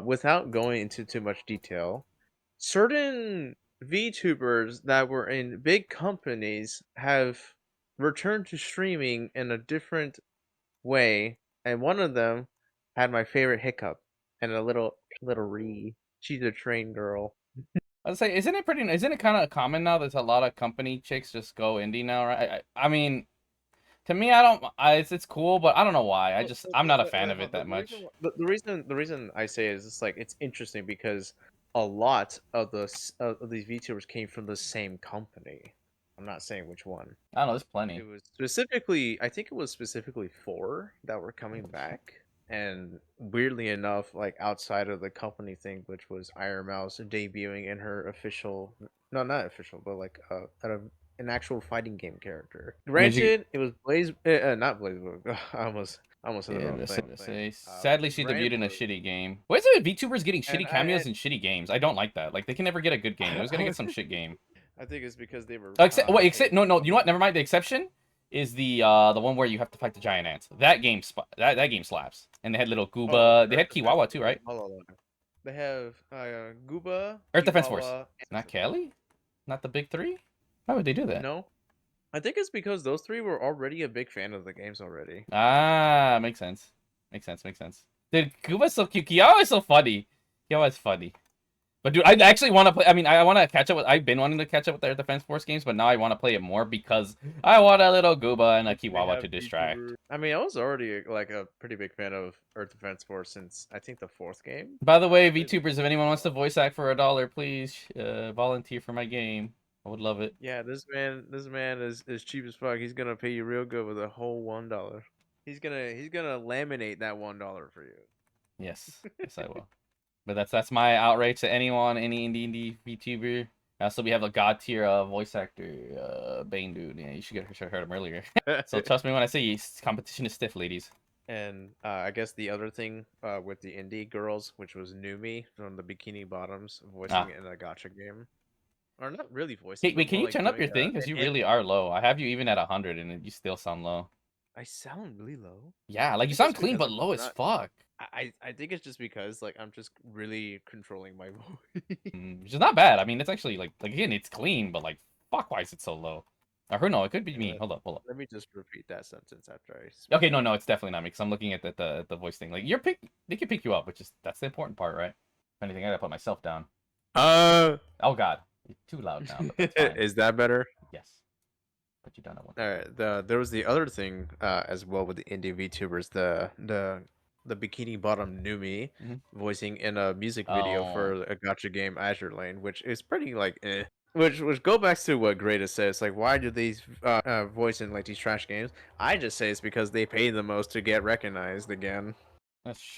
without going into too much detail, certain VTubers that were in big companies have returned to streaming in a different way, and one of them had my favorite hiccup and a little re. She's a train girl. I'd say, isn't it kind of common now that a lot of company chicks just go indie now, right? I mean, to me, I don't, it's cool, but I don't know why. Well, I'm not a fan of no, it that the reason much. the reason I say is it's like it's interesting because a lot of of these VTubers came from the same company. I'm not saying which one. I don't know, there's It plenty. was specifically, I think it was specifically four that were coming back, and weirdly enough, like outside of the company thing, which was Iron Mouse debuting in her official, no, not official, but like an actual fighting game character. Did you, Granted, it was not Blaze. I almost said the yeah, wrong thing. say, But sadly, she granted, debuted in a was shitty game. Why is it VTubers getting and shitty cameos in shitty games? I don't like that. Like, they can never get a good game. They always gotta I, get some shit game. I think it's because they were Except paid no, no, you know what? money. Never mind. The exception is the one where you have to fight the giant ants. That that game slaps. And they had little Oh, Gooba. They Earth had Defense Kiwawa too, Force. right? Hold on. They have Gooba, Earth Defense Force. Kiwawa, Not and Kelly. Not the big three. Why would they do that? no. I think it's because those three were already a big fan of the games already. Ah, makes sense. Makes sense. Makes sense. Dude, Gooba's so cute. Kiwawa is so funny. Kiwawa is funny. But dude, I actually want to play. I mean, I want to catch up with. I've been wanting to catch up with their Defense Force games, but now I want to play it more because I want a little Gooba and a They Kiwawa have to distract. VTubers. I mean, I was already like a pretty big fan of Earth Defense Force since I think the fourth game. By the way, They VTubers, if anyone wants to voice act for $1, please volunteer for my game. I would love it. Yeah, this man is cheap as fuck. He's gonna pay you real good with a whole $1. He's gonna laminate that $1 for you. Yes, yes, I will. But that's my outrage to anyone, any indie VTuber. Also, we have a god tier voice actor, Bane dude. Yeah, you should have heard him earlier. So trust me when I say competition is stiff, ladies. And I guess the other thing with the indie girls, which was Numi from the Bikini Bottoms, voicing Ah, it in a gotcha game, or not really voicing, hey, but wait, can more you like turn up doing your thing? Because an you really ending. are low. I have you even at 100, and you still sound low. I sound really low. Yeah, I like you think it's sound clean, because but I'm low as not. fuck. I think it's just because like I'm just really controlling my voice. Which is not bad. I mean, it's actually like again, it's clean, but like fuck, why is it so low? Or who knows? It could be me. Uh, Hold up, hold up. Let me just repeat that sentence after I speak Okay, no, up. no, it's definitely not me because I'm looking at the voice thing. Like you're pick, they can pick you up, which is that's the important part, right? If anything, I gotta put myself down. Uh, Oh God, you're too loud now, but that's fine. is that better? Yes, put you down at one. All right. There was the other thing as well with the indie VTubers, the Bikini Bottom Numi Mhm. voicing in a music video Oh, for a gotcha game Azure Lane, which is pretty like eh. Which go back to what Greta says, like why do these voice in like these trash games? I just say it's because they pay the most to get recognized again.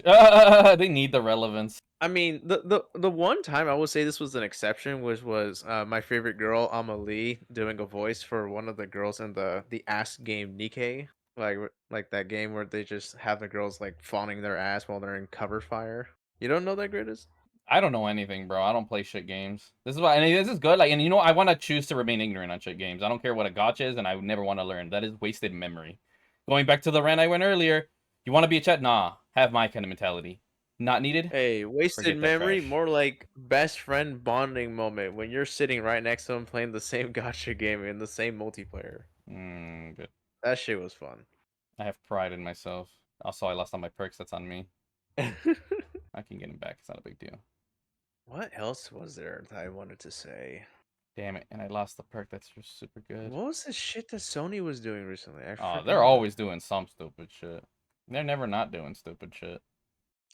they need the relevance. I mean, the one time I would say this was an exception, which was my favorite girl, Amelie, doing a voice for one of the girls in the ass game Nikkei. Like that game where they just have the girls like fawning their ass while they're in cover fire. You don't know that, Greatest? I don't know anything, bro. I don't play shit games. This is why, and this is good. Like, and you know, I want to choose to remain ignorant on shit games. I don't care what a gotcha is, and I would never want to learn. That is wasted memory. Going back to the rant I went earlier, you want to be a chat? Nah, have my kind of mentality. Not needed. Hey, wasted Forget that memory, trash. more like best friend bonding moment when you're sitting right next to him playing the same gotcha game in the same multiplayer. Good. That shit was fun. I have pride in myself. Also, I lost all my perks. That's on me. I can get them back. It's not a big deal. What else was there that I wanted to say? Damn it! And I lost the perk. That's just super good. What was the shit that Sony was doing recently? I Oh, freaking they're know. always doing some stupid shit. They're never not doing stupid shit.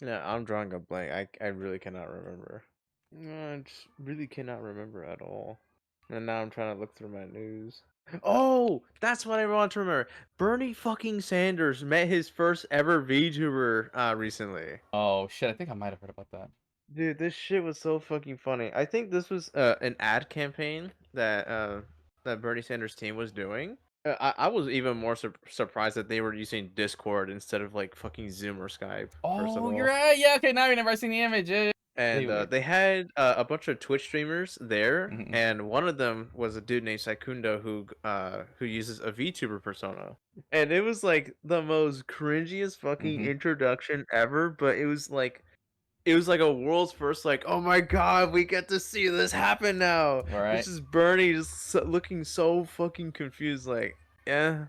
Yeah, I'm drawing a blank. I really cannot remember. No, I just really cannot remember at all. And now I'm trying to look through my news. Oh, that's what I want to remember. Bernie fucking Sanders met his first ever VTuber recently. Oh shit! I think I might have heard about that. Dude, this shit was so fucking funny. I think this was an ad campaign that Bernie Sanders' team was doing. I was even more surprised that they were using Discord instead of like fucking Zoom or Skype. First of Oh, you're all, right. Yeah, okay. Now I remember. I seen the image. Yeah, and they weird. they had a bunch of Twitch streamers there, Mm-hmm. and one of them was a dude named Saikundo who uses a VTuber persona, and it was like the most cringiest fucking Mm-hmm. introduction ever. But it was like it was like a world's first, like, oh my god, we get to see this happen now. All It's right. just Bernie just looking so fucking confused, like, yeah,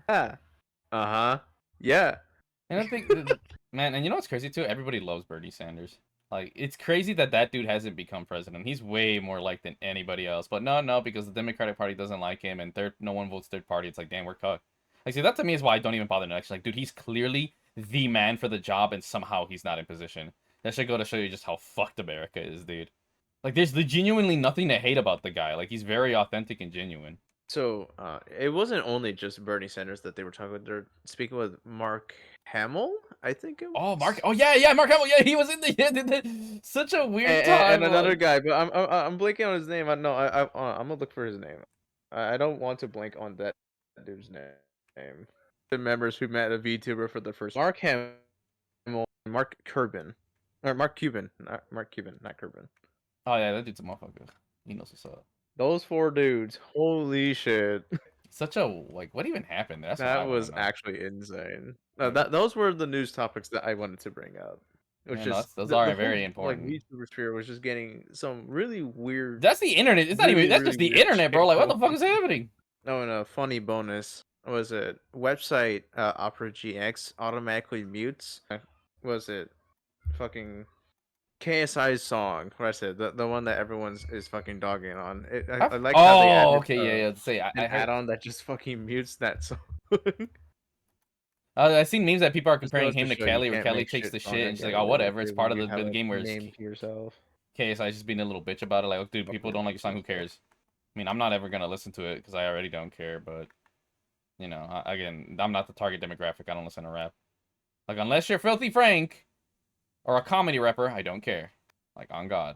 uh-huh, yeah. And I think, man, and you know what's crazy too? Everybody loves Bernie Sanders. Like, it's crazy that that dude hasn't become president. He's way more liked than anybody else. But no, because the Democratic Party doesn't like him, and no one votes third party. It's like, damn, we're cooked. Like, see, that to me is why I don't even bother next. Like, dude, he's clearly the man for the job, and somehow he's not in position. That should go to show you just how fucked America is, dude. Like, there's genuinely nothing to hate about the guy. Like, he's very authentic and genuine. So, it wasn't only just Bernie Sanders that they were talking with. They're speaking with Mark Hamill, I think it Oh, Mark. was. Oh, yeah, Mark Hamill. Yeah, he was in the. Such a weird And time. another Like, guy, but I'm blanking on his name. I know I'm gonna look for his name. I don't want to blank on that dude's name. The members who met a VTuber for the first Mark Hamill, Mark Cuban, or Mark Cuban, not Cuban. oh, yeah, that dude's a motherfucker. He knows what's up. Those 4 dudes, holy shit, Such a, like, what even happened? That's what I that want was to know. actually insane. Like, Those were the news topics that I wanted to bring up. Which yeah, no, is those the are whole very like important. VTuber sphere was just getting some really weird, That's the internet. It's not even. That's really just the weird internet, bro. shit Like, what the fuck going. is happening? No, and a funny bonus was it website Opera GX automatically mutes. Was it fucking KSI's song? What I said, the one that everyone's is fucking dogging on. I like how they Oh, added okay, yeah. Say, an I heard. add-on that just fucking mutes that song. I've seen memes that people are Just comparing goes to him to show you Kelly, where can't Kelly make takes shit the on shit and she's like, oh, regularly whatever. It's when part of you have the a game where name to yourself. KSI just being a little bitch about it. Like, oh, dude, people don't like your song. Who cares? I mean, I'm not ever gonna listen to it because I already don't care. But you know, again, I'm not the target demographic. I don't listen to rap. Like, unless you're Filthy Frank or a comedy rapper, I don't care. Like, on God.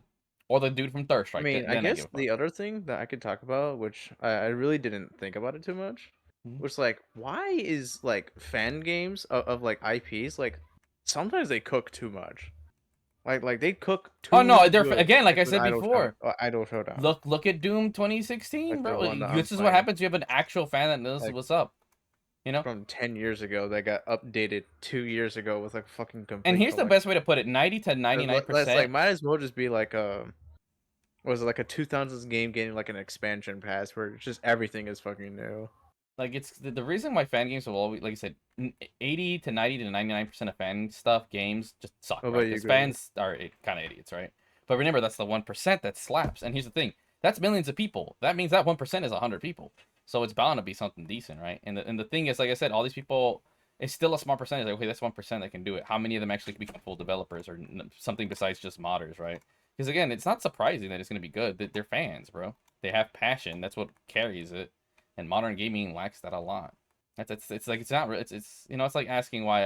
Or the dude from Thirst I Strike. mean, I Then I give guess a fuck. the other thing that I could talk about, which I really didn't think about it too much, Mhm. was like, why is like fan games of like IPs like sometimes they cook too much. Like they cook Oh too no, they're good. again, like Like I with said before. Idol Showdown, Look at Doom like 2016, the bro. one that I'm This is what playing, happens. You have an actual fan that knows like what's up. You know. from 10 years ago that got updated 2 years ago with like fucking And complete here's the collection. best way to put it: 90 to That's like 99%. might as well just be like was it like a 2000s game getting like an expansion pass where it's just everything is fucking new. Like, it's the reason why fan games will always, like I said, 80 to 90 to 99% of fan stuff games just suck, What about right? you, Because Gregor? fans are kind of idiots, right? But remember, that's the 1% that slaps. And here's the thing: that's millions of people. That means that 1% is 100 people. So it's bound to be something decent, right? And the thing is, like I said, all these people. It's still a small percentage. Like, okay, that's 1% that can do it. How many of them actually become full developers or something besides just modders, right? Because again, it's not surprising that it's going to be good. They're fans, bro. They have passion. That's what carries it. And modern gaming lacks that a lot. It's like it's not it's you know, it's like asking why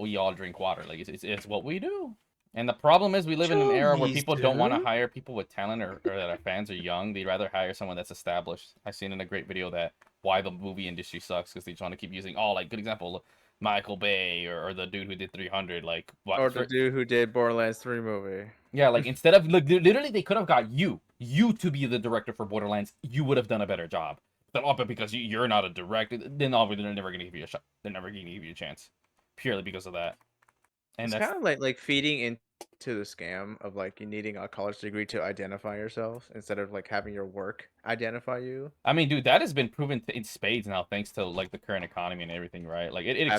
we all drink water. Like, it's what we do. And the problem is we live in an era where Chuggies, people don't want to dude. hire people with talent, or that our fans are young. They'd rather hire someone that's established. I seen in a great video that why the movie industry sucks because they just want to keep using, oh, like, good example, Michael Bay, or the dude who did 300. Like, Or what the for? dude who did Borderlands 3 movie. Yeah, like, instead of, like, literally they could have got you to be the director for Borderlands. You would have done a better job. But because you're not a director, then obviously they're never gonna give you a shot. They're never gonna give you a chance, purely because of that. And It's that's, kind of like feeding into the scam of like you needing a college degree to identify yourself instead of like having your work identify you. I mean, dude, that has been proven in spades now, thanks to, like, the current economy and everything, right? Like, it Absolutely.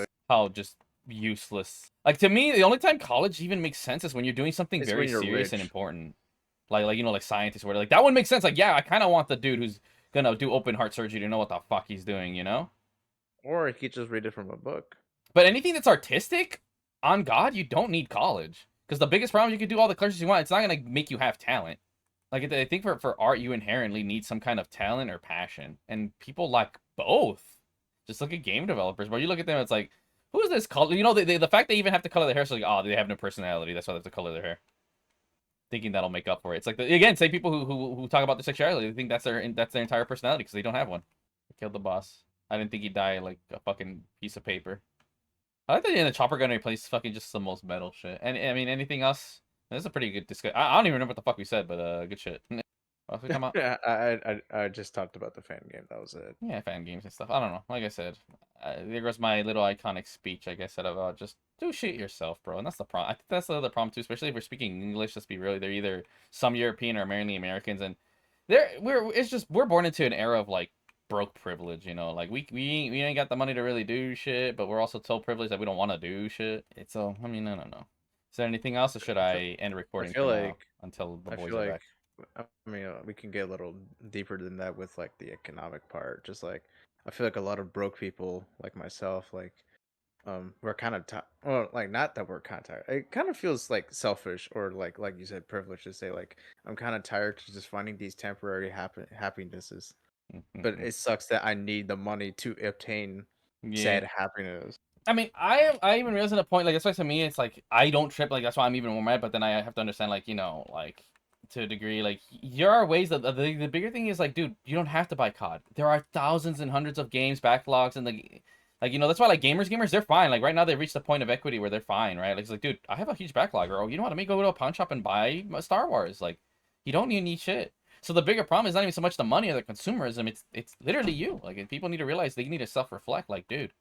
exposed how just useless. Like, to me, the only time college even makes sense is when you're doing something It's very when you're serious and rich. important, like, you know, like scientists, where like that one makes sense. Like, yeah, I kind of want the dude who's gonna do open heart surgery to know what the fuck he's doing, you know? Or you could just read it from a book. But anything that's artistic, on God, you don't need college. Because the biggest problem, you can do all the colors you want. It's not gonna make you have talent. Like, I think for art, you inherently need some kind of talent or passion, and people lack both. Just look at game developers, where you look at them, it's like, who is this color? You know, the fact they even have to color their hair, so like, oh, they have no personality. That's why they have to color their hair, thinking that'll make up for it. It's like, again, say people who talk about their sexuality, they think that's their entire personality because they don't have one. They killed the boss. I didn't think he'd die like a fucking piece of paper. I like that in the chopper gun replace fucking just the most metal shit. And I mean, anything else? This is a pretty good discussion. I don't even remember what the fuck we said, but good shit. What else we talking about? Yeah, I just talked about the fan game. That was it. Yeah, fan games and stuff. I don't know. Like I said, there goes my little iconic speech. I guess said about just do shit yourself, bro. And that's the problem. I think that's the other problem too, especially if we're speaking English. Let's be real. They're either some European or mainly Americans, and we're born into an era of like broke privilege. You know, like we ain't got the money to really do shit, but we're also so privileged that we don't want to do shit. It's so. I mean, I don't know. Is there anything else, or should I feel, I end I recording feel for now like until the I boys feel are like back? I mean we can get a little deeper than that with like the economic part. Just like I feel like a lot of broke people like myself, like we're kind of well, like not that we're kind of tired. It kind of feels like selfish or like you said, privileged to say like I'm kind of tired to just finding these temporary happinesses. But it sucks that I need the money to obtain Yeah. said happiness. I mean, I even realized at a point, like, especially to me, it's like I don't trip, like that's why I'm even more mad. But then I have to understand, like, you know, like to a degree, like there are ways that the bigger thing is like, dude, you don't have to buy COD. There are thousands and hundreds of games backlogs, and like you know that's why like gamers they're fine. Like right now they've reached the point of equity where they're fine, right? Like it's like, dude, I have a huge backlog, or you know what? I may go to a pawn shop and buy Star Wars. Like you don't need shit. So the bigger problem is not even so much the money or the consumerism. It's literally you. Like people need to realize they need to self reflect. Like, dude.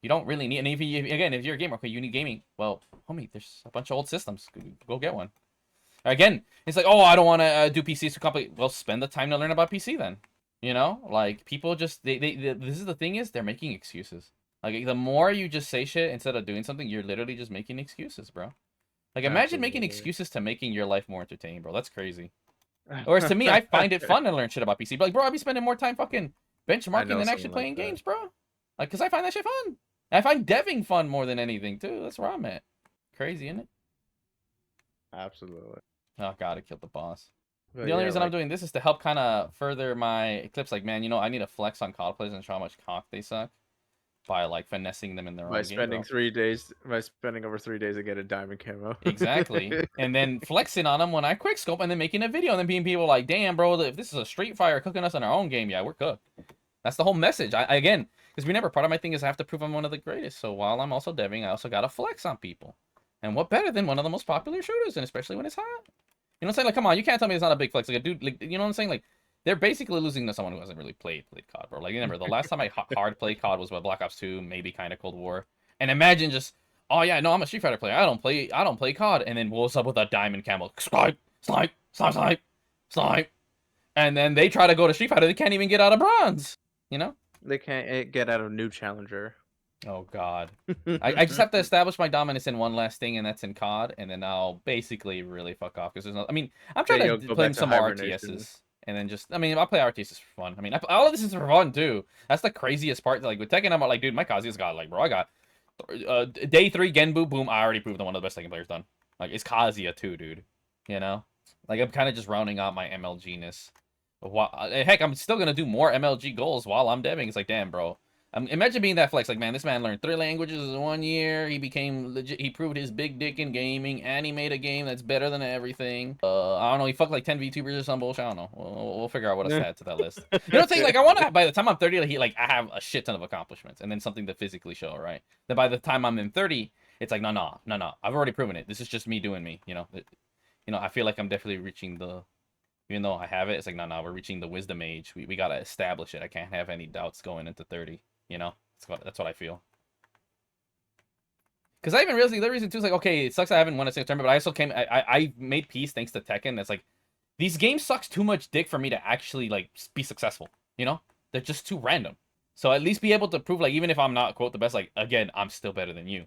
You don't really need, and if you, again, if you're a gamer, okay, you need gaming. Well, homie, there's a bunch of old systems. Go get one. Again, it's like, oh, I don't want to do PC so complicated. Well, spend the time to learn about PC then. You know, like people just this is the thing is they're making excuses. Like the more you just say shit instead of doing something, you're literally just making excuses, bro. Like imagine making Absolutely. excuses to making your life more entertaining, bro. That's crazy. Whereas to me, I find it fun to learn shit about PC. But like, bro, I'd be spending more time fucking I benchmarking know than actually someone like playing that. games, bro. Like, cause I find that shit fun. I find deving fun more than anything too. That's where I'm at. Crazy, isn't it? Absolutely. Oh god, I killed the boss. But The only yeah, reason I'm like doing this is to help kind of further my clips. Like, man, you know, I need to flex on COD players and show how much cock they suck by like finessing them in their own game, bro. by spending over 3 days to get a diamond camo. Exactly. And then flexing on them when I quickscope and then making a video and then being people like, damn, bro, if this is a Street Fighter cooking us in our own game, yeah, we're cooked. That's the whole message. Again, because remember, part of my thing is I have to prove I'm one of the greatest. So while I'm also deving, I also got to flex on people. And what better than one of the most popular shooters, and especially when it's hot. You know what I'm saying? Like, come on, you can't tell me it's not a big flex. Like, a dude, like, you know what I'm saying? Like, they're basically losing to someone who hasn't really played COD, bro. Like, remember, the last time I hard played COD was what, Black Ops 2, maybe kind of Cold War. And imagine just, oh yeah, no, I'm a Street Fighter player. I don't play COD. And then what's up with a diamond camel? Snipe, snipe, snipe, snipe, snipe. And then they try to go to Street Fighter, they can't even get out of bronze. You know? They can't get out of new challenger. Oh god. I just have to establish my dominance in one last thing, and that's in COD, and then I'll basically really fuck off because there's no. I mean, I'm Then trying you'll to go play back to some more hibernation. RTSs, and then just. I mean, I'll play RTSs for fun. I mean, all of this is for fun too. That's the craziest part. Like with Tekken, I'm like, dude, my Kazuya's got like, bro, I got day 3 Genbu, boom. I already proved I'm one of the best Tekken players done. Like it's Kazuya too, dude. You know, like I'm kind of just rounding out my MLG-ness. Heck, I'm still gonna do more MLG goals while I'm deving. It's like, damn, bro. Imagine being that flex. Like, man, this man learned 3 languages in 1 year. He became legit. He proved his big dick in gaming, and he made a game that's better than everything. I don't know. He fucked like 10 VTubers or some bullshit. I don't know. We'll figure out what to add to that list. You know what I'm saying? Like, I want to. By the time I'm 30, like I have a shit ton of accomplishments, and then something to physically show. Right. Then by the time I'm in 30, it's like, no. I've already proven it. This is just me doing me. You know. I feel like I'm definitely reaching the. Even though I have it, it's like, no, we're reaching the wisdom age. We gotta establish it. I can't have any doubts going into 30. You know, that's what I feel. Because I even realized the other reason too is like, okay, it sucks I haven't won a single tournament, but I also I made peace thanks to Tekken. It's like these games sucks too much dick for me to actually like be successful. You know, they're just too random. So at least be able to prove like even if I'm not quote the best, like again, I'm still better than you.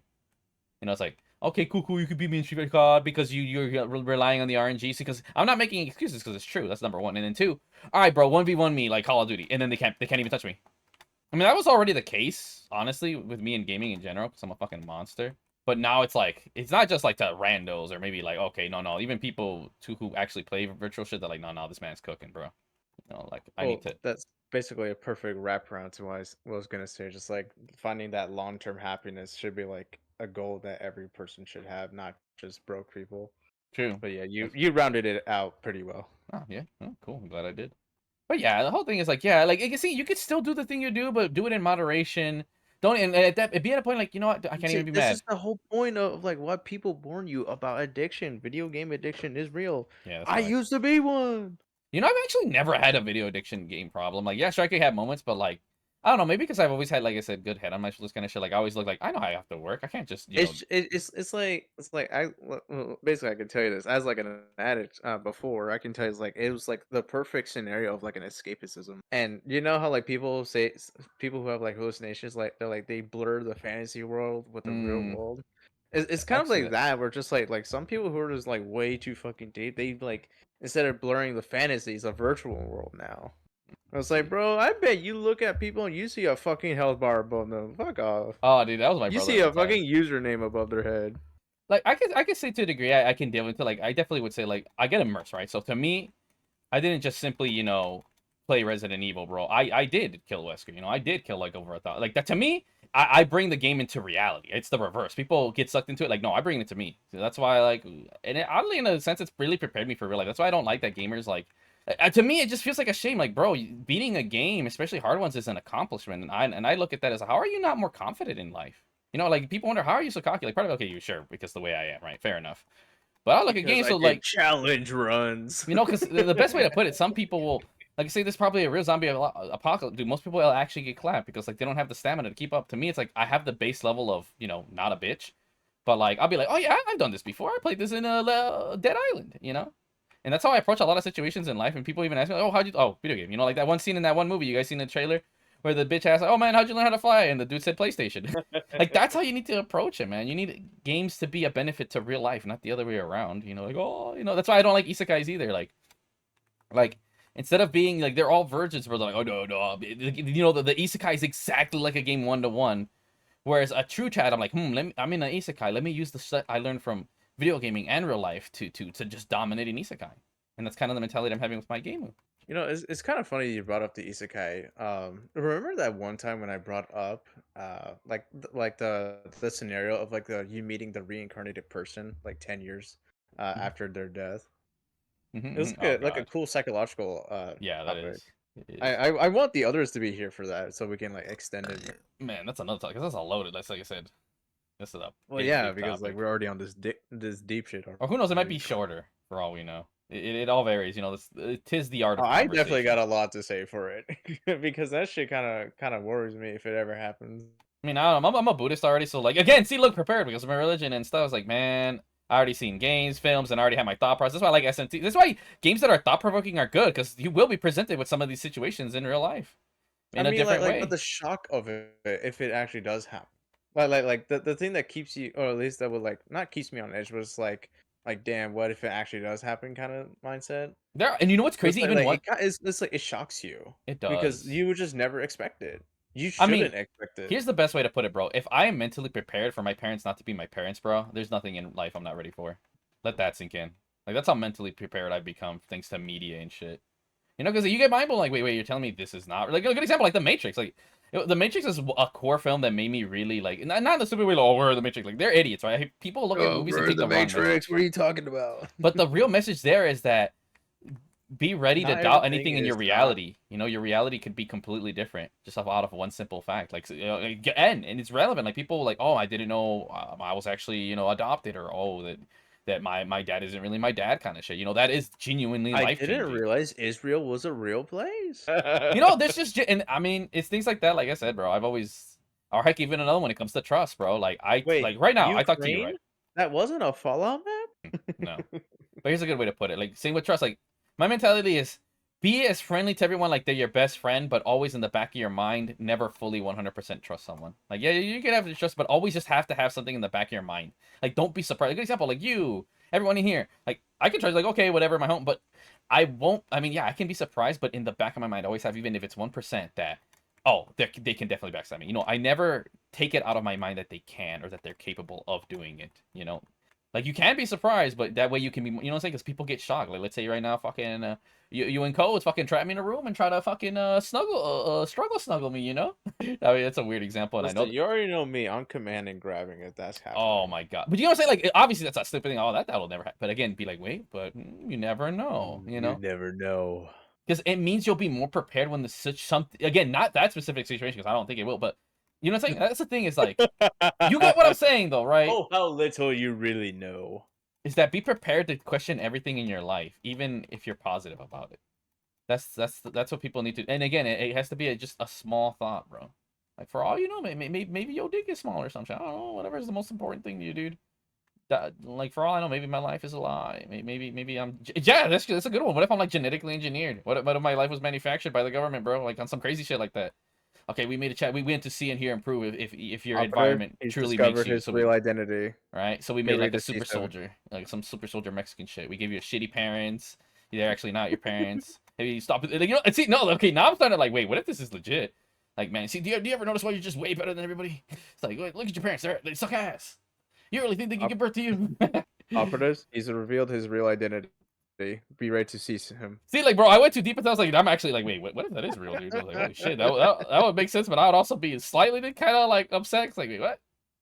You know, it's like okay, cool, you could beat me in Street Fighter COD because you're relying on the RNG. Because I'm not making excuses because it's true. That's number one, and then two, all right, bro, 1v1 me like Call of Duty, and then they can't even touch me. I mean, that was already the case, honestly, with me in gaming in general, because I'm a fucking monster. But now it's like, it's not just like to randos or maybe like, okay, no. Even people who actually play virtual shit, they're like, no, this man's cooking, bro. You know, like, I need Well, to. that's basically a perfect wraparound to what I was gonna say. Just like finding that long-term happiness should be like a goal that every person should have, not just broke people. True. But yeah, you That's, you rounded it out pretty well. oh, yeah. Oh, cool. I'm glad I did. But yeah, the whole thing is like, yeah, like, you can see, you could still do the thing you do, but do it in moderation. Don't, and at that, be at a point like, you know what, I can't See, even be this is mad. the whole point of like what people warn you about addiction. Video game addiction is real. Yeah, that's I facts. used to be one. You know, I've actually never had a video addiction game problem. Like, yeah, sure, I could have moments, but like, I don't know, maybe because I've always had, like I said, good head on my shoulders kind of shit. Like, I always look like I know I have to work. I can't just, you know. It's like basically I can tell you this as like an addict before I can tell you it's like it was like the perfect scenario of like an escapism. And you know how like people say people who have like hallucinations like they blur the fantasy world with the real Mm, world. It's kind of like excellent. that where just like some people who are just like way too fucking deep, they like instead of blurring the fantasies a virtual world now. I was like, See. bro, I bet you look at people and you see a fucking health bar above them. Fuck off. Oh, dude, that was my You brother see at one a time. fucking username above their head. Like, I could say to a degree, I can deal with it. Like, I definitely would say, like, I get immersed, right? So to me, I didn't just simply, you know, play Resident Evil, bro. I did kill Wesker. You know, I did kill like over a thought. Like that to me, I bring the game into reality. It's the reverse. People get sucked into it. Like, no, I bring it to me. So that's why I like, and oddly, in a sense, it's really prepared me for real life. That's why I don't like that gamers like. To me, it just feels like a shame. Like, bro, beating a game, especially hard ones, is an accomplishment, and I look at that as how are you not more confident in life? You know, like people wonder how are you so cocky. Like, part of okay, you sure because the way I am, right? Fair enough. But I look at Because games I so did like challenge runs. you know, because the best way to put it, some people will, like I say, this is probably a real zombie apocalypse. Dude, most people will actually get clapped because like they don't have the stamina to keep up. To me, it's like I have the base level of you know not a bitch, but like I'll be like, oh yeah, I've done this before. I played this in Dead Island, you know, and that's how I approach a lot of situations in life. And people even ask me, oh, how'd you? Oh, video game, you know, like that one scene in that one movie you guys seen in the trailer where the bitch asked, oh man, how'd you learn how to fly? And the dude said PlayStation. Like that's how you need to approach it, man. You need games to be a benefit to real life, not the other way around. You know, like oh, you know, that's why I don't like isekais either. Like instead of being like they're all virgins where they're like, oh no, no, you know, the isekai is exactly like a game 1-to-1. Whereas a true chat, I'm like, I'm in an isekai. Let me use the set I learned from video gaming and real life to just dominate an isekai. And that's kind of the mentality I'm having with my gaming. You know, it's kind of funny you brought up the isekai. Remember that one time when I brought up like the scenario of like the you meeting the reincarnated person like 10 years after their death. It was Oh like a god. cool psychological Yeah, that topic. is. It I, is. I I want the others to be here for that so we can like extend it. Man, that's another topic. That's a loaded. That's like I said. This is a Well, big, yeah, big because like topic. we're already on this deep shit Or who knows? It might already. be shorter for all we know. It all varies. You know, it is the art of I definitely got conversation. a lot to say for it because that shit kind of worries me if it ever happens. I mean, I don't know. I'm a Buddhist already, so like again, see, look prepared because of my religion and stuff. I was like, man, I already seen games, films, and I already have my thought process. That's why I like SMT. That's why games that are thought provoking are good because you will be presented with some of these situations in real life I in a mean, different but way. the shock of it if it actually does happen, like the thing that keeps you, or at least that would like not keeps me on edge, was like damn, what if it actually does happen kind of mindset. There, and you know what's It's crazy? Even one, it's like it shocks you it because does. you would just never expect it. You I mean, shouldn't expect it. here's the best way to put it, bro. If I am mentally prepared for my parents not to be my parents, bro, there's nothing in life I'm not ready for. Let that sink in. Like that's how mentally prepared I've become thanks to media and shit. You know, because you get mind blown. Like, wait, you're telling me this is not like a good example, like The Matrix. Like, The Matrix is a core film that made me really like, not in the stupid way. Like, oh, we're the Matrix. Like, they're idiots, right? People look at Oh, movies and bro, take the the wrong Matrix. message. What are you talking about? But the real message there is that be ready to Not doubt everything anything in your is not. reality. You know, your reality could be completely different just out of one simple fact. Like, you know, and it's relevant. Like people like, oh, I didn't know I was actually you know adopted, or oh that my dad isn't really my dad, kind of shit. You know, that is genuinely I life didn't changing. realize Israel was a real place. You know, there's just and I mean, it's things like that. Like I said, bro, I've always, or heck, even another when it comes to trust, bro. Like Wait, like right now, I talk to you, Ukraine? right? That wasn't a Fallout No, map? but here's a good way to put it. Like same with trust. Like my mentality is be as friendly to everyone like they're your best friend, but always in the back of your mind, never fully 100% trust someone. Like yeah, you can have the trust, but always just have to have something in the back of your mind. Like don't be surprised. Like, good example, like you, everyone in here. Like I can trust, like okay, whatever, my home, but I won't. I mean, yeah, I can be surprised, but in the back of my mind, I always have, even if it's 1%, that oh, they can definitely backstab me. You know, I never take it out of my mind that they can or that they're capable of doing it. You know, like you can be surprised, but that way you can be, you know what I'm saying? Because people get shocked. Like let's say right now, fucking you and Codes fucking trap me in a room and try to fucking snuggle me. You know, I mean that's a weird example, and I Listen, know. you already know me. I'm commanding grabbing if that's Oh happening. my god! But you know what I'm saying? Like obviously that's a stupid thing. Oh, that'll never happen. But again, be like, wait, but you never know. You You know. never know. Because it means you'll be more prepared when the such something again, not that specific situation, because I don't think it will, but you know what I'm saying? That's the thing is like you get what I'm saying though, right? Oh, how little you really know. Is that be prepared to question everything in your life, even if you're positive about it. That's what people need to. And again, it has to be just a small thought, bro. Like for all you know, maybe your dick is small or something. I don't know. Whatever is the most important thing to you, dude. Like for all I know, maybe my life is a lie. Maybe I'm. Yeah, that's a good one. What if I'm like genetically engineered? What if my life was manufactured by the government, bro? Like on some crazy shit like that. Okay, we made a chat. We went to see and hear and prove if your Operative, environment he's truly makes discovered you. his So real we identity. right. So we Get made ready like a to see super him. soldier, like some super soldier Mexican shit. We gave you a shitty parents. They're actually not your parents. Maybe stop it. Like, see, no, okay. Now I'm starting to like, wait, what if this is legit? Like, man, see, do you ever notice why you're just way better than everybody? It's like, look at your parents. They suck ass. You really think they can Op- give birth to you? Operatives, he's revealed his real identity. Be ready to see him. See, like, bro, I went too deep into. I was like, I'm actually like, wait, what if that is real, dude? I was like, holy shit, that would make sense. But I would also be slightly kind of like upset. It's like, wait, what?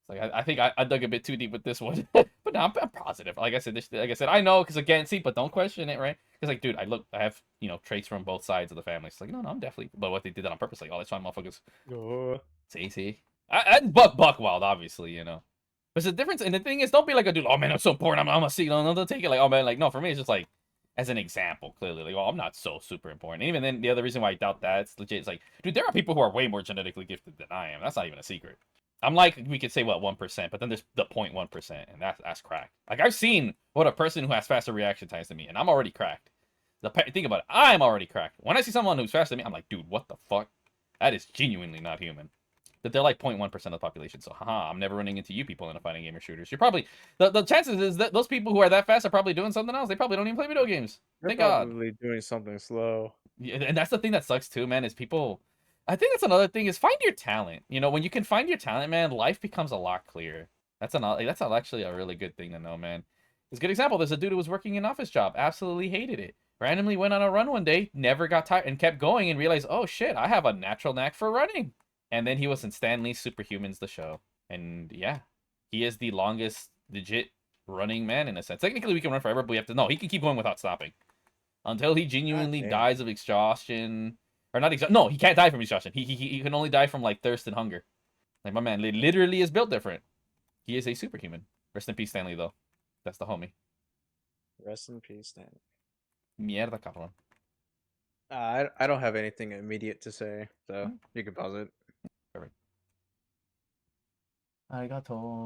It's like I think I dug a bit too deep with this one. But no, I'm positive. Like I said, I know because again, see, but don't question it, right? Because like, dude, I have traits from both sides of the family. It's like, no, I'm definitely. But what they did that on purpose, like, oh, that's fine, motherfuckers. Oh. See, and Buck Wild, obviously, There's a difference, and the thing is, don't be like a dude. Oh man, I'm so important. I'm gonna see. No, don't take it like, oh man, like no. For me, it's just like as an example, clearly, like, oh, I'm not so super important. And even then, the other reason why I doubt that it's legit is like, dude, there are people who are way more genetically gifted than I am. That's not even a secret. I'm like, we could say what 1%, but then there's the 0.1%, and that's cracked. Like I've seen what a person who has faster reaction times than me, and I'm already cracked. Think about it, I'm already cracked. When I see someone who's faster than me, I'm like, dude, what the fuck? That is genuinely not human. That they're like 0.1% of the population. So, haha, I'm never running into you people in a fighting game or shooters. You're probably the chances is that those people who are that fast are probably doing something else. They probably don't even play video games. They're Thank God. probably doing something slow. Yeah, and that's the thing that sucks too, man. Is people. I think that's another thing is find your talent. When you can find your talent, man, life becomes a lot clearer. That's actually a really good thing to know, man. It's a good example. There's a dude who was working an office job, absolutely hated it. Randomly went on a run one day, never got tired, and kept going, and realized, oh shit, I have a natural knack for running. And then he was in Stan Lee's Superhumans, the show. And yeah, he is the longest legit running man in a sense. Technically, we can run forever, but we have to. No, he can keep going without stopping until he God genuinely damn. dies of exhaustion. Or not exhaustion. No, he can't die from exhaustion. He can only die from like thirst and hunger. Like my man literally is built different. He is a superhuman. Rest in peace, Stanley, though. That's the homie. Rest in peace, Dan. Mierda, cabrón. I don't have anything immediate to say, so Hmm. you can pause it. Perfect. Arigato.